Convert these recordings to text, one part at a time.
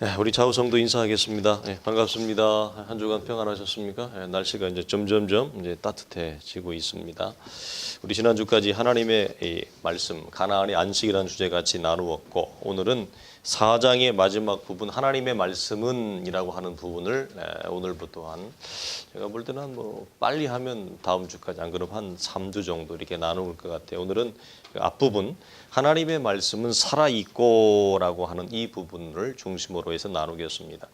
네, 우리 좌우성도 인사하겠습니다. 네, 반갑습니다. 한 주간 평안하셨습니까? 네, 날씨가 이제 점점점 이제 따뜻해지고 있습니다. 우리 지난주까지 하나님의 이 말씀, 가나안의 안식이라는 주제 같이 나누었고, 오늘은 4장의 마지막 부분, 하나님의 말씀은이라고 하는 부분을 오늘부터 제가 볼 때는 뭐 빨리 하면 다음 주까지, 안 그러면 한 3주 정도 이렇게 나눌 것 같아요. 오늘은 그 앞부분, 하나님의 말씀은 살아있고라고 하는 이 부분을 중심으로 해서 나누겠습니다.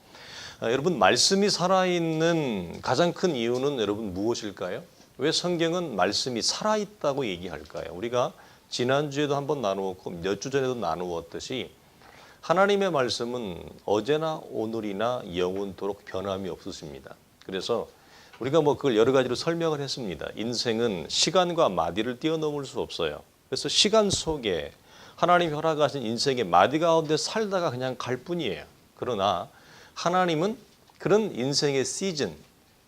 여러분, 말씀이 살아있는 가장 큰 이유는 여러분 무엇일까요? 왜 성경은 말씀이 살아있다고 얘기할까요? 우리가 지난주에도 한번 나누었고 몇 주 전에도 나누었듯이 하나님의 말씀은 어제나 오늘이나 영원토록 변함이 없으십니다. 그래서 우리가 뭐 그걸 여러 가지로 설명을 했습니다. 인생은 시간과 마디를 뛰어넘을 수 없어요. 그래서 시간 속에 하나님이 허락하신 인생의 마디 가운데 살다가 그냥 갈 뿐이에요. 그러나 하나님은 그런 인생의 시즌,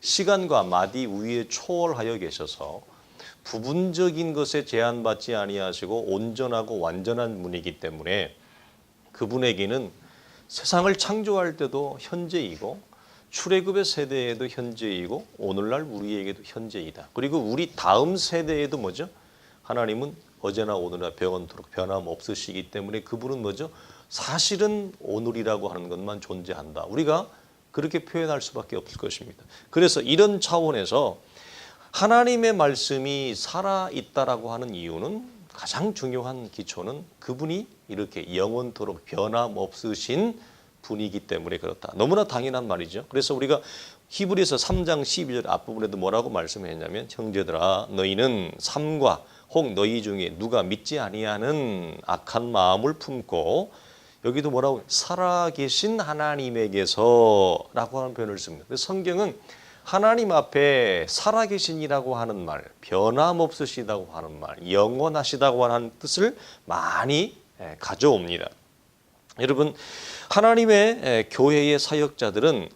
시간과 마디 위에 초월하여 계셔서 부분적인 것에 제한받지 아니하시고 온전하고 완전한 분이기 때문에 그분에게는 세상을 창조할 때도 현재이고 출애굽의 세대에도 현재이고 오늘날 우리에게도 현재이다. 그리고 우리 다음 세대에도 뭐죠? 하나님은 어제나 오늘이나 영원토록 변함없으시기 때문에 그분은 뭐죠? 사실은 오늘이라고 하는 것만 존재한다. 우리가 그렇게 표현할 수밖에 없을 것입니다. 그래서 이런 차원에서 하나님의 말씀이 살아있다라고 하는 이유는 가장 중요한 기초는 그분이 이렇게 영원토록 변함없으신 분이기 때문에 그렇다. 너무나 당연한 말이죠. 그래서 우리가 히브리서 3장 12절 앞부분에도 뭐라고 말씀했냐면, 형제들아 너희는 삼가 혹 너희 중에 누가 믿지 아니하는 악한 마음을 품고, 여기도 뭐라고, 살아계신 하나님에게서라고 하는 표현을 씁니다. 그래서 성경은 하나님 앞에 살아계신이라고 하는 말, 변함없으시다고 하는 말, 영원하시다고 하는 뜻을 많이 가져옵니다. 여러분, 하나님의 교회의 사역자들은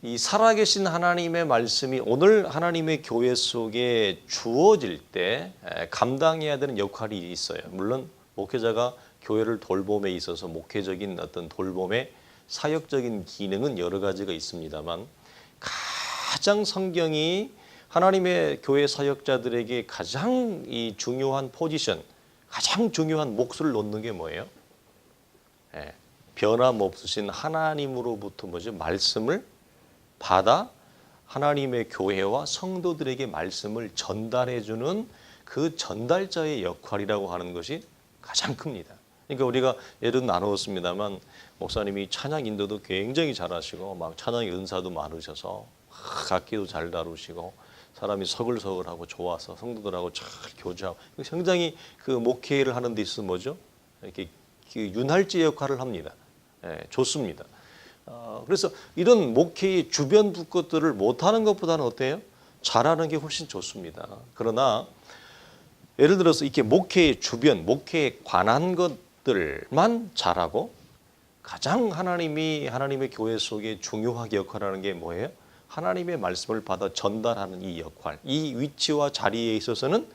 이 살아계신 하나님의 말씀이 오늘 하나님의 교회 속에 주어질 때 감당해야 되는 역할이 있어요. 물론 목회자가 교회를 돌봄에 있어서 목회적인 어떤 돌봄의 사역적인 기능은 여러 가지가 있습니다만, 가장 성경이 하나님의 교회 사역자들에게 가장 이 중요한 포지션, 가장 중요한 몫을 놓는 게 뭐예요? 변함없으신 하나님으로부터 뭐죠? 말씀을 받아 하나님의 교회와 성도들에게 말씀을 전달해주는 그 전달자의 역할이라고 하는 것이 가장 큽니다. 그러니까 우리가 예를 나누었습니다만, 목사님이 찬양 인도도 굉장히 잘하시고 막 찬양의 은사도 많으셔서 악기도 잘 다루시고 사람이 서글서글하고 좋아서 성도들하고 잘 교제하고 굉장히 그 목회를 하는 데 있어서 뭐죠? 이렇게 그 윤활지 역할을 합니다. 좋습니다. 그래서 이런 목회의 주변 것들을 못하는 것보다는 어때요? 잘하는 게 훨씬 좋습니다. 그러나 예를 들어서 이렇게 목회의 주변, 목회에 관한 것들만 잘하고, 가장 하나님의 교회 속에 중요하게 역할하는 게 뭐예요? 하나님의 말씀을 받아 전달하는 이 역할, 이 위치와 자리에 있어서는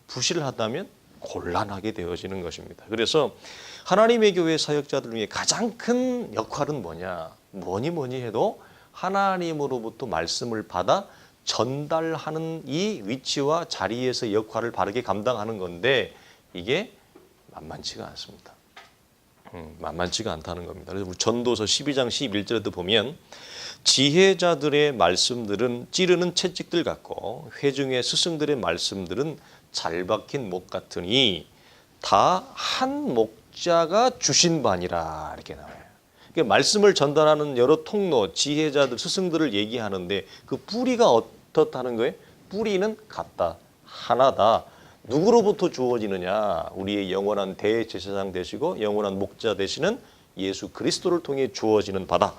부실하다면 곤란하게 되어지는 것입니다. 그래서 하나님의 교회 사역자들 중에 가장 큰 역할은 뭐냐? 뭐니 해도 하나님으로부터 말씀을 받아 전달하는 이 위치와 자리에서 역할을 바르게 감당하는 건데, 이게 만만치가 않습니다. 만만치가 않다는 겁니다. 그래서 전도서 12장 11절에도 보면, 지혜자들의 말씀들은 찌르는 채찍들 같고 회중의 스승들의 말씀들은 잘 박힌 목 같으니 다 한 목자가 주신 바니라, 이렇게 나와요. 그러니까 말씀을 전달하는 여러 통로, 지혜자들, 스승들을 얘기하는데 그 뿌리가 어떻다는 거예요? 뿌리는 같다, 하나다. 누구로부터 주어지느냐? 우리의 영원한 대제사장 되시고 영원한 목자 되시는 예수 그리스도를 통해 주어지는 바다.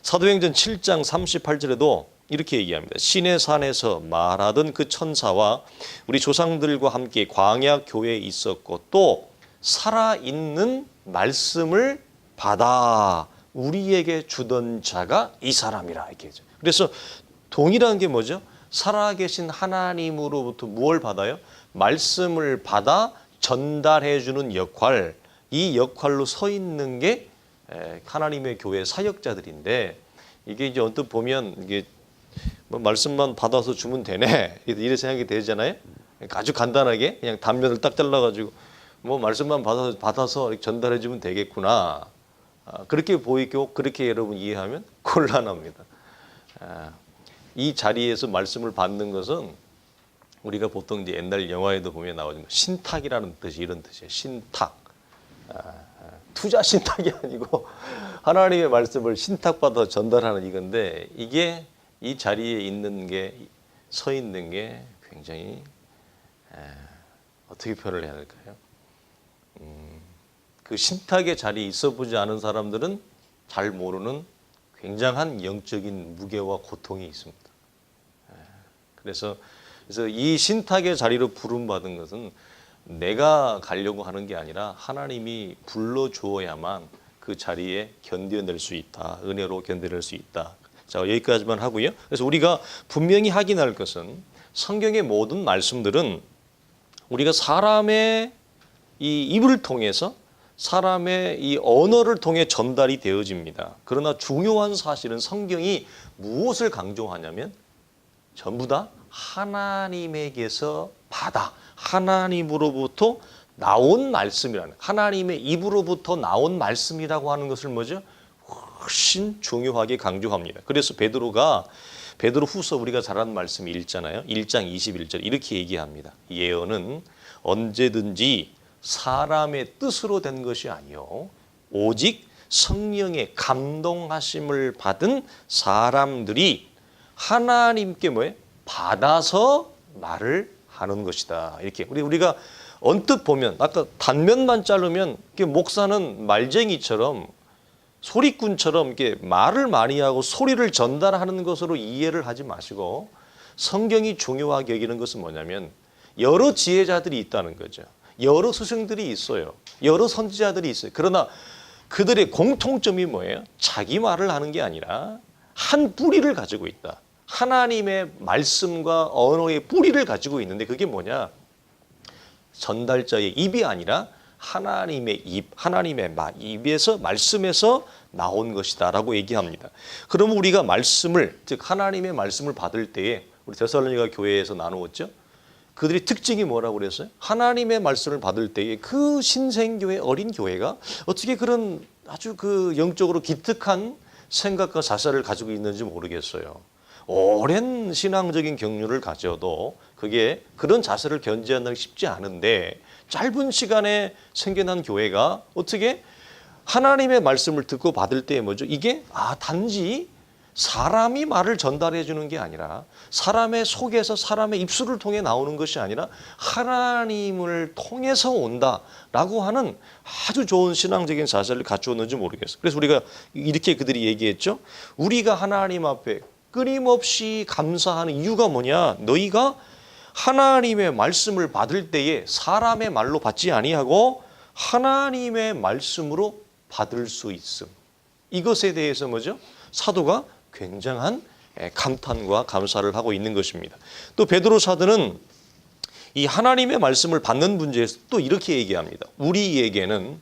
사도행전 7장 38절에도 이렇게 얘기합니다. 신의 산에서 말하던 그 천사와 우리 조상들과 함께 광야 교회에 있었고 또 살아있는 말씀을 받아 우리에게 주던 자가 이 사람이라, 이렇게 하죠. 그래서 동일한 게 뭐죠? 살아계신 하나님으로부터 무엇을 받아요? 말씀을 받아 전달해 주는 역할, 이 역할로 서 있는 게 하나님의 교회 사역자들인데 이게 이제 언뜻 보면 이게 뭐 말씀만 받아서 주면 되네 이런 생각이 되잖아요. 아주 간단하게 그냥 단면을 딱 잘라가지고 뭐 말씀만 받아서 이렇게 전달해 주면 되겠구나. 그렇게 보이고 그렇게 여러분 이해하면 곤란합니다. 이 자리에서 말씀을 받는 것은 우리가 보통 이제 옛날 영화에도 보면 나오지만 신탁이라는 뜻이 이런 뜻이에요. 신탁. 투자 신탁이 아니고 하나님의 말씀을 신탁받아 전달하는 이건데 이게 이 자리에 있는 게 서 있는 게 굉장히 어떻게 표현을 해야 할까요? 그 신탁의 자리에 있어 보지 않은 사람들은 잘 모르는 굉장한 영적인 무게와 고통이 있습니다. 그래서 이 신탁의 자리로 부름받은 것은 내가 가려고 하는 게 아니라 하나님이 불러주어야만 그 자리에 견뎌낼 수 있다. 은혜로 견뎌낼 수 있다. 자, 여기까지만 하고요. 그래서 우리가 분명히 확인할 것은 성경의 모든 말씀들은 우리가 사람의 이 입을 통해서 사람의 이 언어를 통해 전달이 되어집니다. 그러나 중요한 사실은 성경이 무엇을 강조하냐면 전부 다 하나님에게서 받아 하나님으로부터 나온 말씀이라는 하나님의 입으로부터 나온 말씀이라고 하는 것을 뭐죠? 훨씬 중요하게 강조합니다. 그래서 베드로 후서 우리가 잘 아는 말씀이 읽잖아요. 1장 21절 이렇게 얘기합니다. 예언은 언제든지 사람의 뜻으로 된 것이 아니요 오직 성령의 감동하심을 받은 사람들이 하나님께 뭐예요? 받아서 말을 하는 것이다. 이렇게 우리가 언뜻 보면 아까 단면만 자르면 목사는 말쟁이처럼 소리꾼처럼 이렇게 말을 많이 하고 소리를 전달하는 것으로 이해를 하지 마시고 성경이 중요하게 여기는 것은 뭐냐면 여러 지혜자들이 있다는 거죠. 여러 스승들이 있어요. 여러 선지자들이 있어요. 그러나 그들의 공통점이 뭐예요? 자기 말을 하는 게 아니라 한 뿌리를 가지고 있다. 하나님의 말씀과 언어의 뿌리를 가지고 있는데 그게 뭐냐? 전달자의 입이 아니라 하나님의 입, 하나님의 입에서 말씀에서 나온 것이다 라고 얘기합니다. 그러면 우리가 말씀을 즉 하나님의 말씀을 받을 때에 우리 데살로니가 교회에서 나누었죠. 그들의 특징이 뭐라고 그랬어요? 하나님의 말씀을 받을 때에 그 신생교회 어린 교회가 어떻게 그런 아주 그 영적으로 기특한 생각과 자세를 가지고 있는지 모르겠어요. 오랜 신앙적인 경륜을 가져도 그게 그런 자세를 견지하는 게 쉽지 않은데 짧은 시간에 생겨난 교회가 어떻게 하나님의 말씀을 듣고 받을 때 뭐죠? 이게 단지 사람이 말을 전달해 주는 게 아니라 사람의 속에서 사람의 입술을 통해 나오는 것이 아니라 하나님을 통해서 온다라고 하는 아주 좋은 신앙적인 자세를 갖추었는지 모르겠어요. 그래서 우리가 이렇게 그들이 얘기했죠. 우리가 하나님 앞에 끊임없이 감사하는 이유가 뭐냐? 너희가 하나님의 말씀을 받을 때에 사람의 말로 받지 아니하고 하나님의 말씀으로 받을 수 있음. 이것에 대해서 뭐죠? 사도가 굉장한 감탄과 감사를 하고 있는 것입니다. 또 베드로 사도는 이 하나님의 말씀을 받는 문제에서 또 이렇게 얘기합니다. 우리에게는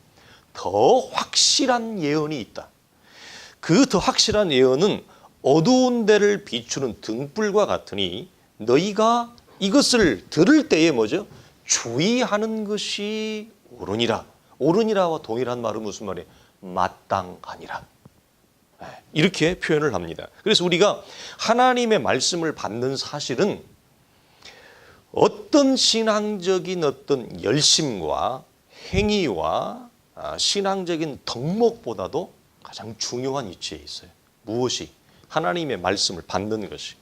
더 확실한 예언이 있다. 그 더 확실한 예언은 어두운 데를 비추는 등불과 같으니 너희가 이것을 들을 때에 뭐죠? 주의하는 것이 옳으니라. 옳으니라와 동일한 말은 무슨 말이에요? 마땅하니라. 이렇게 표현을 합니다. 그래서 우리가 하나님의 말씀을 받는 사실은 어떤 신앙적인 어떤 열심과 행위와 신앙적인 덕목보다도 가장 중요한 위치에 있어요. 무엇이? 하나님의 말씀을 받는 것이.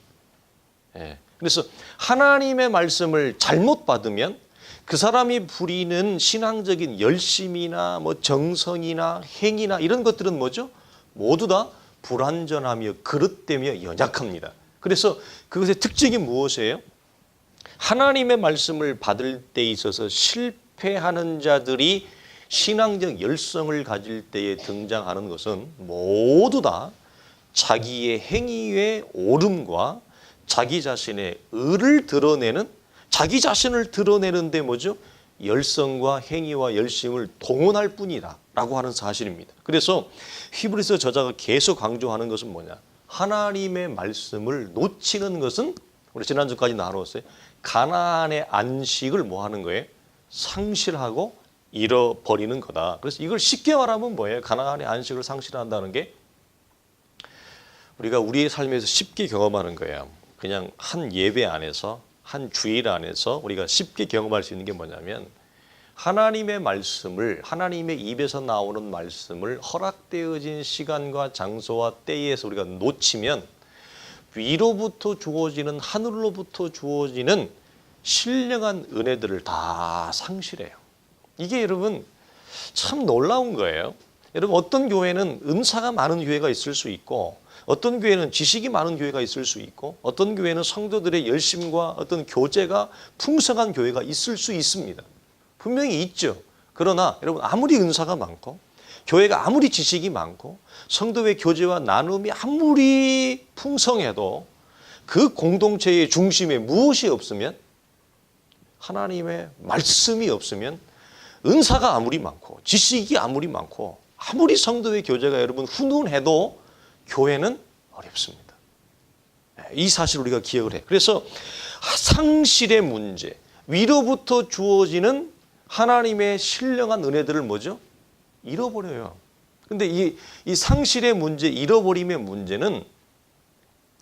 그래서 하나님의 말씀을 잘못 받으면 그 사람이 부리는 신앙적인 열심이나 뭐 정성이나 행위나 이런 것들은 뭐죠? 모두 다 불완전하며 그릇되며 연약합니다. 그래서 그것의 특징이 무엇이에요? 하나님의 말씀을 받을 때 있어서 실패하는 자들이 신앙적 열성을 가질 때에 등장하는 것은 모두 다 자기의 행위의 옳음과 자기 자신의 의를 드러내는 자기 자신을 드러내는데 뭐죠? 열성과 행위와 열심을 동원할 뿐이다 라고 하는 사실입니다. 그래서 히브리서 저자가 계속 강조하는 것은 뭐냐? 하나님의 말씀을 놓치는 것은 우리 지난주까지 나눴어요. 가나안의 안식을 뭐 하는 거예요? 상실하고 잃어버리는 거다. 그래서 이걸 쉽게 말하면 뭐예요? 가나안의 안식을 상실한다는 게 우리가 우리의 삶에서 쉽게 경험하는 거예요. 그냥 한 예배 안에서 한 주일 안에서 우리가 쉽게 경험할 수 있는 게 뭐냐면 하나님의 말씀을 하나님의 입에서 나오는 말씀을 허락되어진 시간과 장소와 때에서 우리가 놓치면 위로부터 주어지는 하늘로부터 주어지는 신령한 은혜들을 다 상실해요. 이게 여러분 참 놀라운 거예요. 여러분 어떤 교회는 은사가 많은 교회가 있을 수 있고 어떤 교회는 지식이 많은 교회가 있을 수 있고 어떤 교회는 성도들의 열심과 어떤 교제가 풍성한 교회가 있을 수 있습니다. 분명히 있죠. 그러나 여러분 아무리 은사가 많고 교회가 아무리 지식이 많고 성도의 교제와 나눔이 아무리 풍성해도 그 공동체의 중심에 무엇이 없으면 하나님의 말씀이 없으면 은사가 아무리 많고 지식이 아무리 많고 아무리 성도의 교제가 여러분 훈훈해도 교회는 어렵습니다. 이 사실을 우리가 기억을 해요. 그래서 상실의 문제, 위로부터 주어지는 하나님의 신령한 은혜들을 뭐죠? 잃어버려요. 근데 이 상실의 문제, 잃어버림의 문제는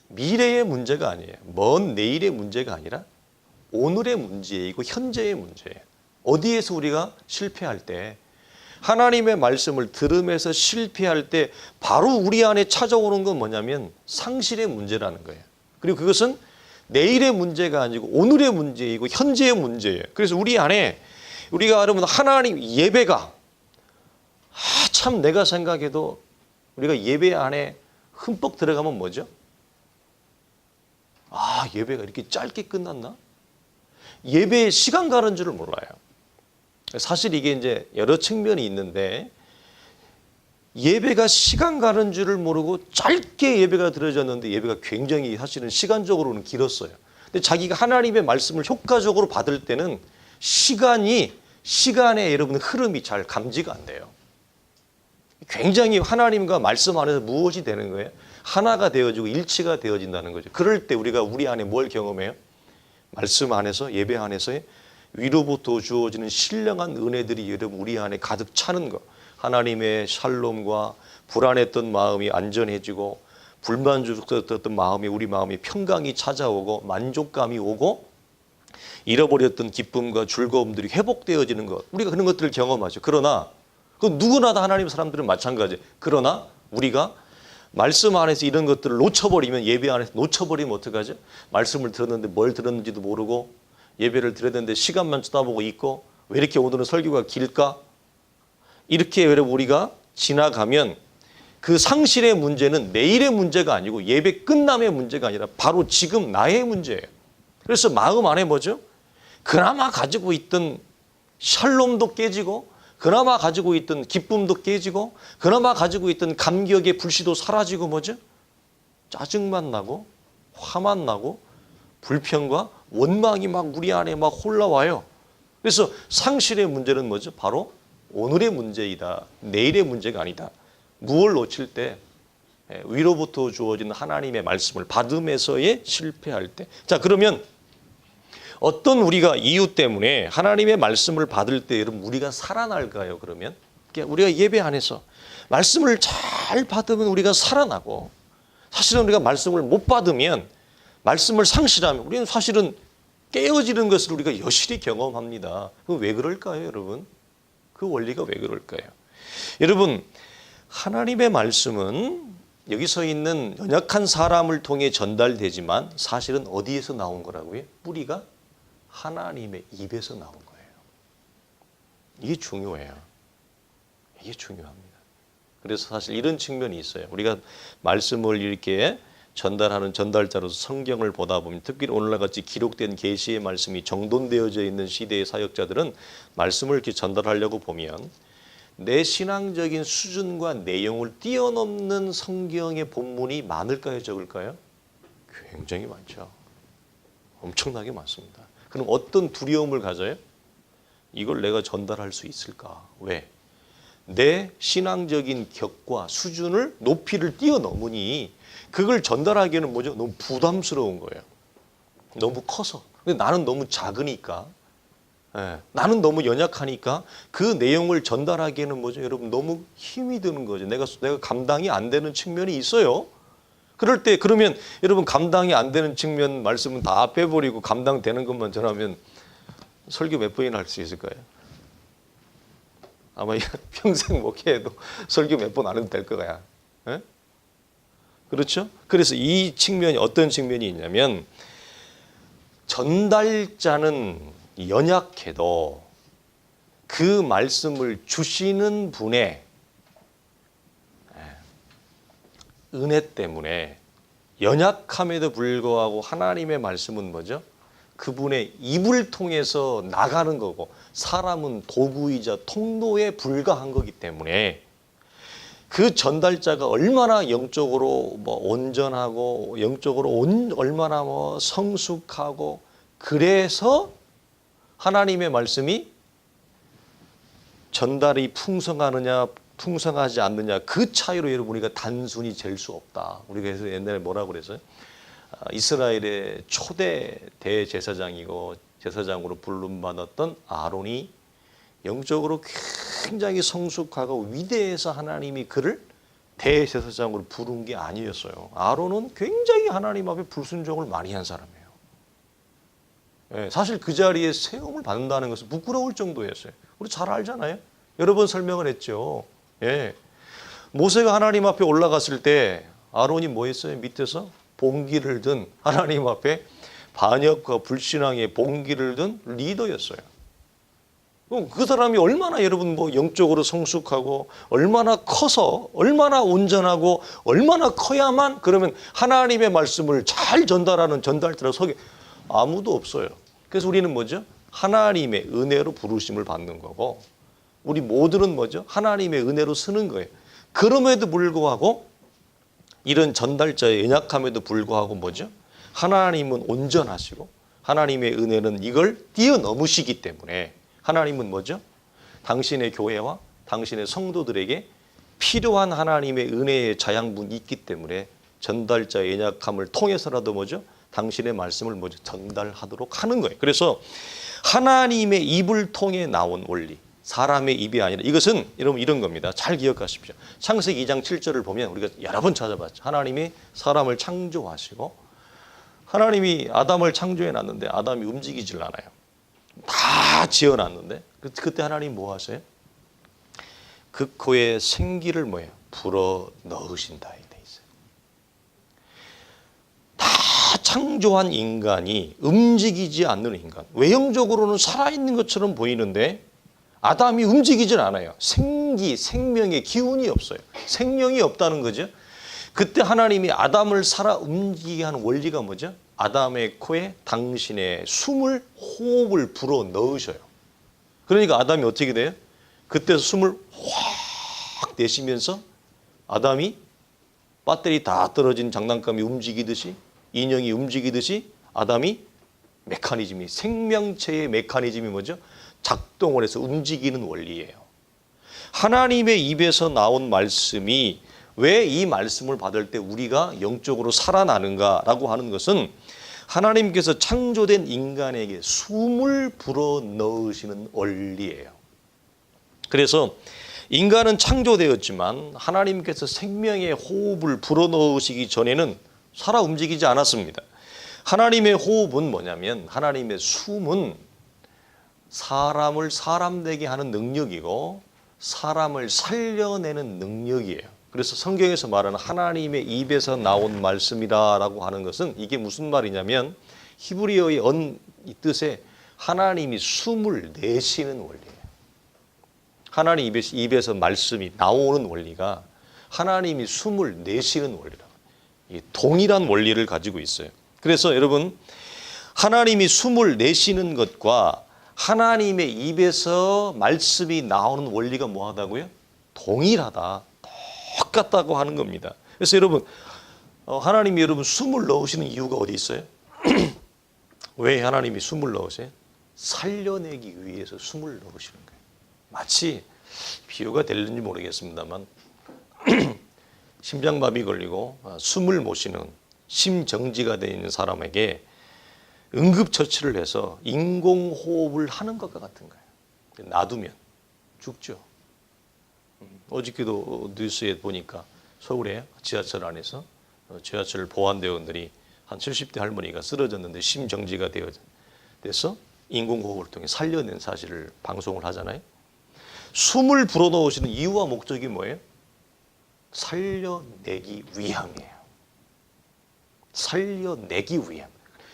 미래의 문제가 아니에요. 먼 내일의 문제가 아니라 오늘의 문제이고 현재의 문제예요. 어디에서 우리가 실패할 때 하나님의 말씀을 들으면서 실패할 때 바로 우리 안에 찾아오는 건 뭐냐면 상실의 문제라는 거예요. 그리고 그것은 내일의 문제가 아니고 오늘의 문제이고 현재의 문제예요. 그래서 우리 안에 우리가 여러분 하나님 예배가 참 내가 생각해도 우리가 예배 안에 흠뻑 들어가면 뭐죠? 예배가 이렇게 짧게 끝났나? 예배의 시간 가는 줄을 몰라요. 사실 이게 이제 여러 측면이 있는데 예배가 시간 가는 줄을 모르고 짧게 예배가 드려졌는데 예배가 굉장히 사실은 시간적으로는 길었어요. 근데 자기가 하나님의 말씀을 효과적으로 받을 때는 시간의 여러분 흐름이 잘 감지가 안 돼요. 굉장히 하나님과 말씀 안에서 무엇이 되는 거예요? 하나가 되어지고 일치가 되어진다는 거죠. 그럴 때 우리가 우리 안에 뭘 경험해요? 말씀 안에서 예배 안에서의 위로부터 주어지는 신령한 은혜들이 여러분 우리 안에 가득 차는 것. 하나님의 샬롬과 불안했던 마음이 안전해지고 불만족스러웠던 마음이 우리 마음에 평강이 찾아오고 만족감이 오고 잃어버렸던 기쁨과 즐거움들이 회복되어지는 것. 우리가 그런 것들을 경험하죠. 그러나 그 누구나 다 하나님 사람들은 마찬가지예요. 그러나 우리가 말씀 안에서 이런 것들을 놓쳐버리면 예배 안에서 놓쳐버리면 어떡하죠? 말씀을 들었는데 뭘 들었는지도 모르고 예배를 드렸는데 시간만 쳐다보고 있고 왜 이렇게 오늘은 설교가 길까? 이렇게 여러분 우리가 지나가면 그 상실의 문제는 내일의 문제가 아니고 예배 끝남의 문제가 아니라 바로 지금 나의 문제예요. 그래서 마음 안에 뭐죠? 그나마 가지고 있던 샬롬도 깨지고 그나마 가지고 있던 기쁨도 깨지고 그나마 가지고 있던 감격의 불씨도 사라지고 뭐죠? 짜증만 나고 화만 나고 불평과 원망이 막 우리 안에 막 올라와요. 그래서 상실의 문제는 뭐죠? 바로 오늘의 문제이다. 내일의 문제가 아니다. 무엇을 놓칠 때? 위로부터 주어진 하나님의 말씀을 받음에서의 실패할 때. 자, 그러면 어떤 우리가 이유 때문에 하나님의 말씀을 받을 때 여러분 우리가 살아날까요? 그러면 우리가 예배 안에서 말씀을 잘 받으면 우리가 살아나고 사실은 우리가 말씀을 못 받으면 말씀을 상실하면 우리는 사실은 깨어지는 것을 우리가 여실히 경험합니다. 그럼 왜 그럴까요, 여러분? 그 원리가 왜 그럴까요? 여러분, 하나님의 말씀은 여기서 있는 연약한 사람을 통해 전달되지만 사실은 어디에서 나온 거라고요? 뿌리가 하나님의 입에서 나온 거예요. 이게 중요해요. 이게 중요합니다. 그래서 사실 이런 측면이 있어요. 우리가 말씀을 이렇게 전달하는 전달자로서 성경을 보다 보면 특히 오늘날 같이 기록된 계시의 말씀이 정돈되어져 있는 시대의 사역자들은 말씀을 이렇게 전달하려고 보면 내 신앙적인 수준과 내용을 뛰어넘는 성경의 본문이 많을까요, 적을까요? 굉장히 많죠. 엄청나게 많습니다. 그럼 어떤 두려움을 가져요? 이걸 내가 전달할 수 있을까? 왜? 내 신앙적인 격과 수준을 높이를 뛰어넘으니 그걸 전달하기에는 뭐죠? 너무 부담스러운 거예요. 너무 커서. 근데 나는 너무 작으니까, 나는 너무 연약하니까 그 내용을 전달하기에는 뭐죠? 여러분 너무 힘이 드는 거죠. 내가 감당이 안 되는 측면이 있어요. 그럴 때 그러면 여러분 감당이 안 되는 측면 말씀은 다 빼버리고 감당되는 것만 전하면 설교 몇 번이나 할 수 있을 거예요? 아마 평생 목회해도 설교 몇 번 안 해도 될 거야. 그렇죠? 그래서 이 측면이 어떤 측면이 있냐면 전달자는 연약해도 그 말씀을 주시는 분의 은혜 때문에 연약함에도 불구하고 하나님의 말씀은 뭐죠? 그분의 입을 통해서 나가는 거고 사람은 도구이자 통로에 불과한 거기 때문에 그 전달자가 얼마나 영적으로 온전하고 영적으로 얼마나 성숙하고 그래서 하나님의 말씀이 전달이 풍성하느냐 풍성하지 않느냐 그 차이로 여러분 우리가 단순히 잴 수 없다. 우리가 그래서 옛날에 뭐라고 그랬어요? 이스라엘의 초대 대제사장이고 제사장으로 부름받았던 아론이 영적으로 굉장히 성숙하고 위대해서 하나님이 그를 대제사장으로 부른 게 아니었어요. 아론은 굉장히 하나님 앞에 불순종을 많이 한 사람이에요. 사실 그 자리에 세움을 받는다는 것은 부끄러울 정도였어요. 우리 잘 알잖아요. 여러 번 설명을 했죠. 모세가 하나님 앞에 올라갔을 때 아론이 뭐 했어요? 밑에서 봉기를 든 하나님 앞에 반역과 불신앙의 봉기를 든 리더였어요. 그 사람이 얼마나 여러분 영적으로 성숙하고 얼마나 커서 얼마나 온전하고 얼마나 커야만 그러면 하나님의 말씀을 잘 전달하는 전달자라고 서게 아무도 없어요. 그래서 우리는 뭐죠? 하나님의 은혜로 부르심을 받는 거고 우리 모두는 뭐죠? 하나님의 은혜로 쓰는 거예요. 그럼에도 불구하고 이런 전달자의 연약함에도 불구하고 뭐죠? 하나님은 온전하시고 하나님의 은혜는 이걸 뛰어넘으시기 때문에 하나님은 뭐죠? 당신의 교회와 당신의 성도들에게 필요한 하나님의 은혜의 자양분이 있기 때문에 전달자의 연약함을 통해서라도 뭐죠? 당신의 말씀을 뭐죠? 전달하도록 하는 거예요. 그래서 하나님의 입을 통해 나온 원리, 사람의 입이 아니라 이것은 여러분 이런 겁니다. 잘 기억하십시오. 창세기 2장 7절을 보면 우리가 여러 번 찾아봤죠. 하나님이 사람을 창조하시고 하나님이 아담을 창조해 놨는데 아담이 움직이질 않아요. 다 지어놨는데 그때 하나님 뭐 하세요? 그 코에 생기를 뭐예요? 불어 넣으신다 돼 있어요. 다 창조한 인간이 움직이지 않는 인간. 외형적으로는 살아있는 것처럼 보이는데 아담이 움직이질 않아요. 생명의 기운이 없어요. 생명이 없다는 거죠. 그때 하나님이 아담을 살아 움직이게 하는 원리가 뭐죠? 아담의 코에 당신의 숨을 호흡을 불어 넣으셔요. 그러니까 아담이 어떻게 돼요? 그때 숨을 확 내쉬면서 아담이 배터리 다 떨어진 장난감이 움직이듯이 인형이 움직이듯이 아담이 메커니즘이 생명체의 메커니즘이 뭐죠? 작동을 해서 움직이는 원리예요. 하나님의 입에서 나온 말씀이 왜 이 말씀을 받을 때 우리가 영적으로 살아나는가라고 하는 것은 하나님께서 창조된 인간에게 숨을 불어 넣으시는 원리예요. 그래서 인간은 창조되었지만 하나님께서 생명의 호흡을 불어 넣으시기 전에는 살아 움직이지 않았습니다. 하나님의 호흡은 뭐냐면 하나님의 숨은 사람을 사람 되게 하는 능력이고 사람을 살려내는 능력이에요. 그래서 성경에서 말하는 하나님의 입에서 나온 말씀이라고 하는 것은 이게 무슨 말이냐면 히브리어의 이 뜻에 하나님이 숨을 내쉬는 원리예요. 하나님 입에서 말씀이 나오는 원리가 하나님이 숨을 내쉬는 원리라고. 동일한 원리를 가지고 있어요. 그래서 여러분 하나님이 숨을 내쉬는 것과 하나님의 입에서 말씀이 나오는 원리가 뭐하다고요? 동일하다. 똑같다고 하는 겁니다. 그래서 여러분 하나님이 여러분 숨을 넣으시는 이유가 어디 있어요? 왜 하나님이 숨을 넣으세요? 살려내기 위해서 숨을 넣으시는 거예요. 마치 비유가 될는지 모르겠습니다만 심장마비 걸리고 숨을 못 쉬는 심정지가 되어 있는 사람에게 응급처치를 해서 인공호흡을 하는 것과 같은 거예요. 놔두면 죽죠. 어저께도 뉴스에 보니까 서울의 지하철 안에서 지하철 보안대원들이 한 70대 할머니가 쓰러졌는데 심정지가 돼서 인공호흡을 통해 살려낸 사실을 방송을 하잖아요. 숨을 불어넣으시는 이유와 목적이 뭐예요? 살려내기 위함이에요. 살려내기 위함.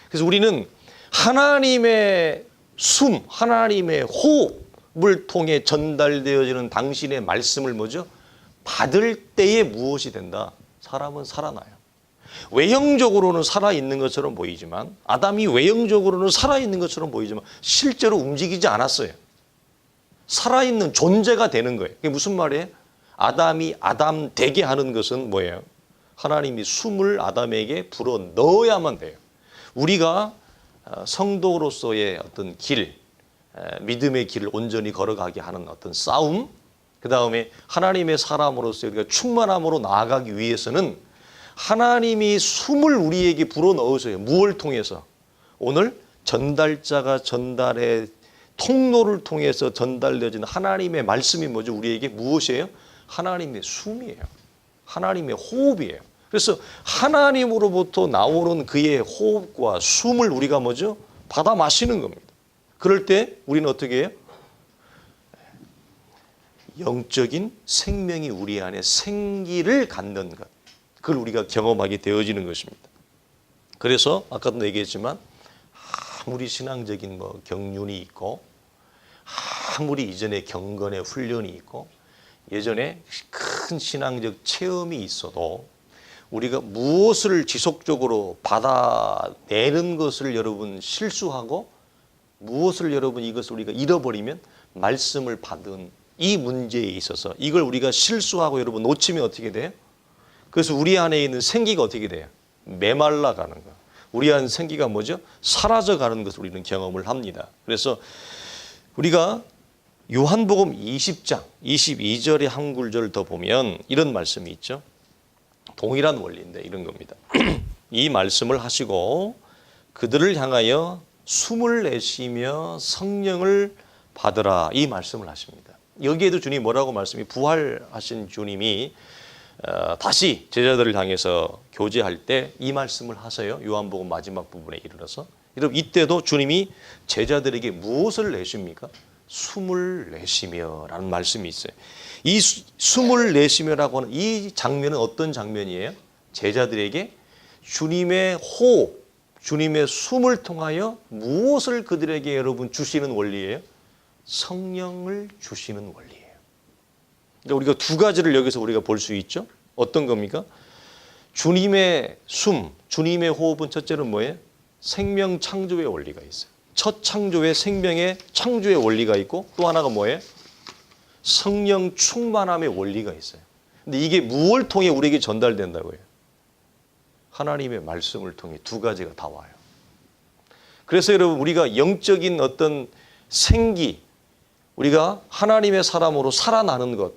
그래서 우리는 하나님의 숨, 하나님의 호흡을 통해 전달되어지는 당신의 말씀을 뭐죠? 받을 때에 무엇이 된다? 사람은 살아나요. 외형적으로는 살아있는 것처럼 보이지만, 아담이 외형적으로는 살아있는 것처럼 보이지만 실제로 움직이지 않았어요. 살아있는 존재가 되는 거예요. 그게 무슨 말이에요? 아담이 아담 되게 하는 것은 뭐예요? 하나님이 숨을 아담에게 불어 넣어야만 돼요. 우리가 성도로서의 어떤 길, 믿음의 길을 온전히 걸어가게 하는 어떤 싸움, 그 다음에 하나님의 사람으로서 우리가 충만함으로 나아가기 위해서는 하나님이 숨을 우리에게 불어 넣으세요. 무엇을 통해서? 오늘 전달자가 전달의 통로를 통해서 전달되어지는 하나님의 말씀이 뭐죠? 우리에게 무엇이에요? 하나님의 숨이에요. 하나님의 호흡이에요. 그래서 하나님으로부터 나오는 그의 호흡과 숨을 우리가 뭐죠? 받아 마시는 겁니다. 그럴 때 우리는 어떻게 해요? 영적인 생명이 우리 안에 생기를 갖는 것. 그걸 우리가 경험하게 되어지는 것입니다. 그래서 아까도 얘기했지만 아무리 신앙적인 경륜이 있고 아무리 이전에 경건의 훈련이 있고 예전에 큰 신앙적 체험이 있어도 우리가 무엇을 지속적으로 받아내는 것을 여러분 실수하고 무엇을 여러분 이것을 우리가 잃어버리면 말씀을 받은 이 문제에 있어서 이걸 우리가 실수하고 여러분 놓치면 어떻게 돼요? 그래서 우리 안에 있는 생기가 어떻게 돼요? 메말라가는 거. 우리 안에 생기가 뭐죠? 사라져가는 것을 우리는 경험을 합니다. 그래서 우리가 요한복음 20장 22절의 한 구절을 더 보면 이런 말씀이 있죠. 동일한 원리인데 이런 겁니다. 이 말씀을 하시고 그들을 향하여 숨을 내쉬며 성령을 받으라 이 말씀을 하십니다. 여기에도 주님이 뭐라고 말씀이 부활하신 주님이 다시 제자들을 향해서 교제할 때 이 말씀을 하세요. 요한복음 마지막 부분에 이르러서 여러분 이때도 주님이 제자들에게 무엇을 내십니까? 숨을 내쉬며 라는 말씀이 있어요. 이 숨을 내쉬며라고 하는 이 장면은 어떤 장면이에요? 제자들에게 주님의 호흡, 주님의 숨을 통하여 무엇을 그들에게 여러분 주시는 원리예요? 성령을 주시는 원리예요. 그러니까 우리가 두 가지를 여기서 우리가 볼 수 있죠. 어떤 겁니까? 주님의 숨, 주님의 호흡은 첫째는 뭐예요? 생명 창조의 원리가 있어요. 첫 창조의 생명의 창조의 원리가 있고 또 하나가 뭐예요? 성령 충만함의 원리가 있어요. 근데 이게 무엇을 통해 우리에게 전달된다고요? 하나님의 말씀을 통해 두 가지가 다 와요. 그래서 여러분 우리가 영적인 어떤 생기, 우리가 하나님의 사람으로 살아나는 것,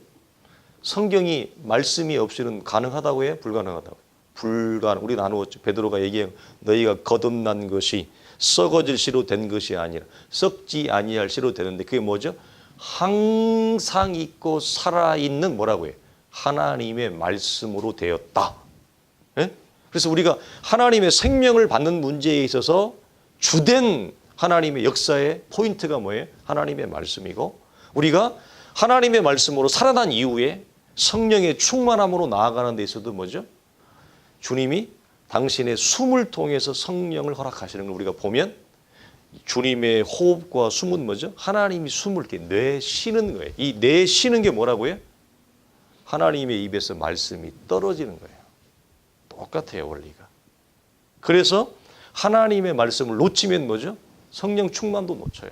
성경이 말씀이 없이는 가능하다고 해요? 불가능하다고 해요? 우리 나누었죠. 베드로가 얘기해요. 너희가 거듭난 것이 썩어질 씨로 된 것이 아니라 썩지 아니할 씨로 되는데 그게 뭐죠? 항상 있고 살아있는 뭐라고 해요? 하나님의 말씀으로 되었다. 예? 그래서 우리가 하나님의 생명을 받는 문제에 있어서 주된 하나님의 역사의 포인트가 뭐예요? 하나님의 말씀이고 우리가 하나님의 말씀으로 살아난 이후에 성령의 충만함으로 나아가는 데 있어도 뭐죠? 주님이 당신의 숨을 통해서 성령을 허락하시는 걸 우리가 보면 주님의 호흡과 숨은 뭐죠? 하나님이 숨을 이렇게 내쉬는 거예요. 이 내쉬는 게 뭐라고요? 하나님의 입에서 말씀이 떨어지는 거예요. 똑같아요, 원리가. 그래서 하나님의 말씀을 놓치면 뭐죠? 성령 충만도 놓쳐요.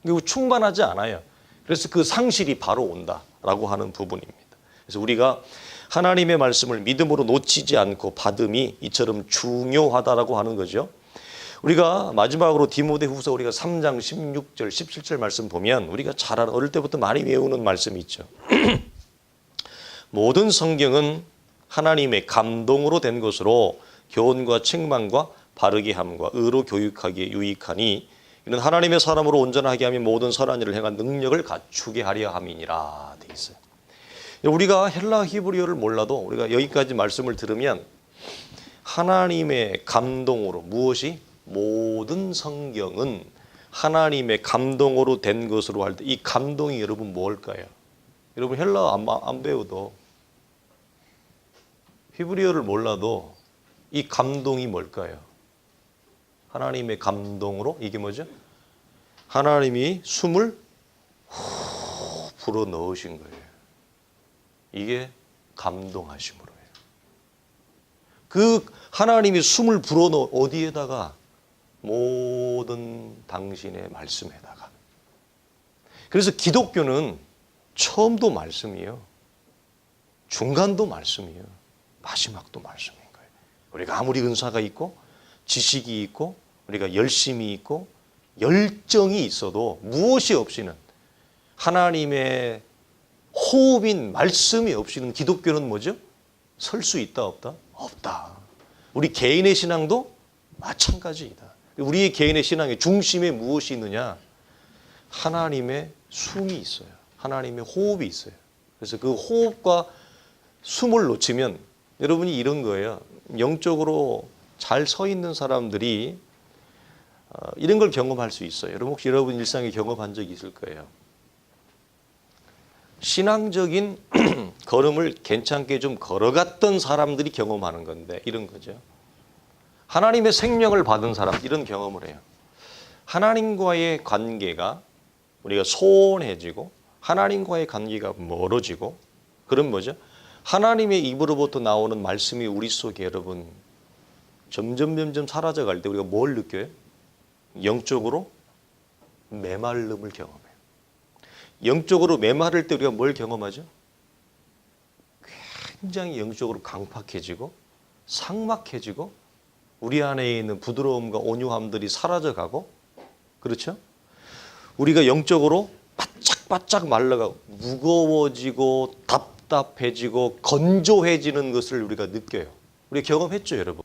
그리고 충만하지 않아요. 그래서 그 상실이 바로 온다라고 하는 부분입니다. 그래서 우리가 하나님의 말씀을 믿음으로 놓치지 않고 받음이 이처럼 중요하다라고 하는 거죠. 우리가 마지막으로 디모데후서 우리가 3장 16절 17절 말씀 보면 우리가 잘 아는 어릴 때부터 많이 외우는 말씀이 있죠. 모든 성경은 하나님의 감동으로 된 것으로 교훈과 책망과 바르게 함과 의로 교육하기에 유익하니 이는 하나님의 사람으로 온전하게 하며 모든 선한 일을 행한 능력을 갖추게 하려 함이니라 되어 있어요. 우리가 헬라 히브리어를 몰라도 우리가 여기까지 말씀을 들으면 하나님의 감동으로 무엇이? 모든 성경은 하나님의 감동으로 된 것으로 할 때 이 감동이 여러분 뭘까요? 여러분 헬라 안 배워도 히브리어를 몰라도 이 감동이 뭘까요? 하나님의 감동으로 이게 뭐죠? 하나님이 숨을 후 불어 넣으신 거예요. 이게 감동하심으로예요. 그 하나님이 숨을 불어 넣어 어디에다가? 모든 당신의 말씀에다가. 그래서 기독교는 처음도 말씀이에요. 중간도 말씀이에요. 마지막도 말씀인 거예요. 우리가 아무리 은사가 있고 지식이 있고 우리가 열심이 있고 열정이 있어도 무엇이 없이는 하나님의 호흡인 말씀이 없이는 기독교는 뭐죠? 설 수 있다 없다? 없다. 우리 개인의 신앙도 마찬가지이다. 우리의 개인의 신앙의 중심에 무엇이 있느냐? 하나님의 숨이 있어요. 하나님의 호흡이 있어요. 그래서 그 호흡과 숨을 놓치면 여러분이 이런 거예요. 영적으로 잘 서 있는 사람들이 이런 걸 경험할 수 있어요. 여러분 혹시 여러분 일상에 경험한 적이 있을 거예요. 신앙적인 걸음을 괜찮게 좀 걸어갔던 사람들이 경험하는 건데 이런 거죠. 하나님의 생명을 받은 사람 이런 경험을 해요. 하나님과의 관계가 우리가 소원해지고 하나님과의 관계가 멀어지고 그런 뭐죠? 하나님의 입으로부터 나오는 말씀이 우리 속에 여러분 점점 사라져갈 때 우리가 뭘 느껴요? 영적으로 메마름을 경험해요. 영적으로 메마를 때 우리가 뭘 경험하죠? 굉장히 영적으로 강팍해지고 삭막해지고 우리 안에 있는 부드러움과 온유함들이 사라져가고 그렇죠? 우리가 영적으로 바짝바짝 말라가고 무거워지고 답답해지고 건조해지는 것을 우리가 느껴요. 우리가 경험했죠, 여러분?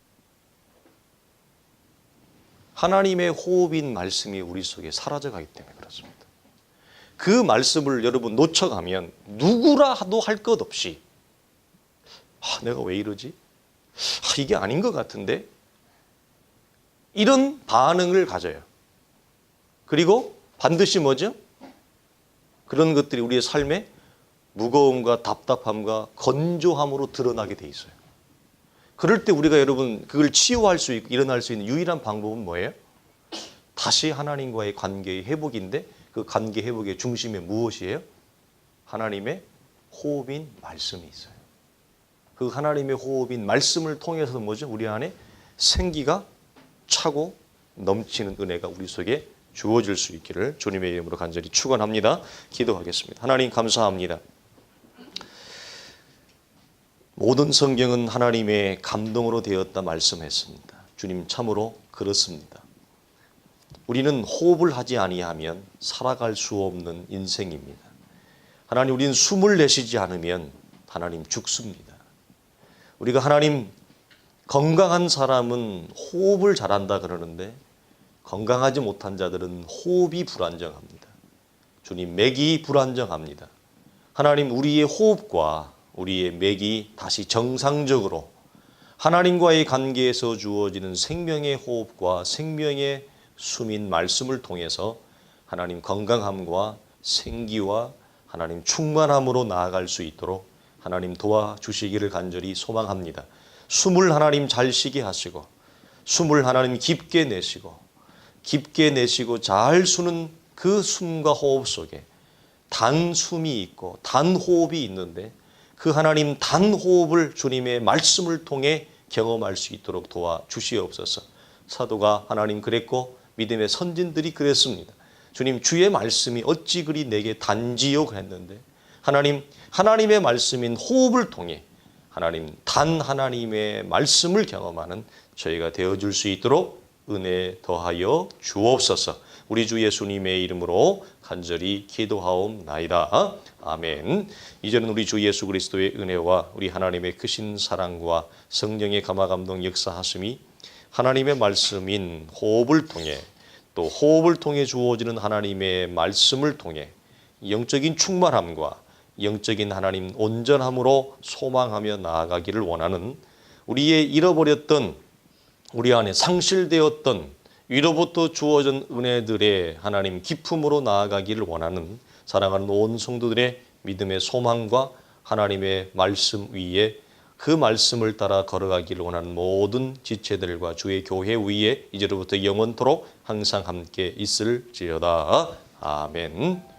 하나님의 호흡인 말씀이 우리 속에 사라져가기 때문에 그렇습니다. 그 말씀을 여러분 놓쳐가면 누구라도 할 것 없이 내가 왜 이러지? 이게 아닌 것 같은데? 이런 반응을 가져요. 그리고 반드시 뭐죠? 그런 것들이 우리의 삶에 무거움과 답답함과 건조함으로 드러나게 돼 있어요. 그럴 때 우리가 여러분 그걸 치유할 수 있고 일어날 수 있는 유일한 방법은 뭐예요? 다시 하나님과의 관계의 회복인데 그 관계 회복의 중심에 무엇이에요? 하나님의 호흡인 말씀이 있어요. 그 하나님의 호흡인 말씀을 통해서 뭐죠? 우리 안에 생기가 차고 넘치는 은혜가 우리 속에 주어질 수 있기를 주님의 이름으로 간절히 축원합니다. 기도하겠습니다. 하나님 감사합니다. 모든 성경은 하나님의 감동으로 되었다 말씀했습니다. 주님 참으로 그렇습니다. 우리는 호흡을 하지 아니하면 살아갈 수 없는 인생입니다. 하나님 우리는 숨을 내쉬지 않으면 하나님 죽습니다. 우리가 하나님 건강한 사람은 호흡을 잘한다 그러는데 건강하지 못한 자들은 호흡이 불안정합니다. 주님 맥이 불안정합니다. 하나님 우리의 호흡과 우리의 맥이 다시 정상적으로 하나님과의 관계에서 주어지는 생명의 호흡과 생명의 숨인 말씀을 통해서 하나님 건강함과 생기와 하나님 충만함으로 나아갈 수 있도록 하나님 도와주시기를 간절히 소망합니다. 숨을 하나님 잘 쉬게 하시고 숨을 하나님 깊게 내쉬고 잘 쉬는 그 숨과 호흡 속에 단숨이 있고 단호흡이 있는데 그 하나님 단호흡을 주님의 말씀을 통해 경험할 수 있도록 도와주시옵소서. 사도가 하나님 그랬고 믿음의 선진들이 그랬습니다. 주님 주의 말씀이 어찌 그리 내게 단지요 그랬는데 하나님의 말씀인 호흡을 통해 하나님 단 하나님의 말씀을 경험하는 저희가 되어줄 수 있도록 은혜 더하여 주옵소서. 우리 주 예수님의 이름으로 간절히 기도하옵나이다. 아멘. 이제는 우리 주 예수 그리스도의 은혜와 우리 하나님의 크신 사랑과 성령의 감화감동 역사하심이 하나님의 말씀인 호흡을 통해 또 호흡을 통해 주어지는 하나님의 말씀을 통해 영적인 충만함과 영적인 하나님 온전함으로 소망하며 나아가기를 원하는 우리의 잃어버렸던 우리 안에 상실되었던 위로부터 주어진 은혜들의 하나님 기품으로 나아가기를 원하는 사랑하는 온 성도들의 믿음의 소망과 하나님의 말씀 위에 그 말씀을 따라 걸어가기를 원하는 모든 지체들과 주의 교회 위에 이제로부터 영원토록 항상 함께 있을지어다. 아멘.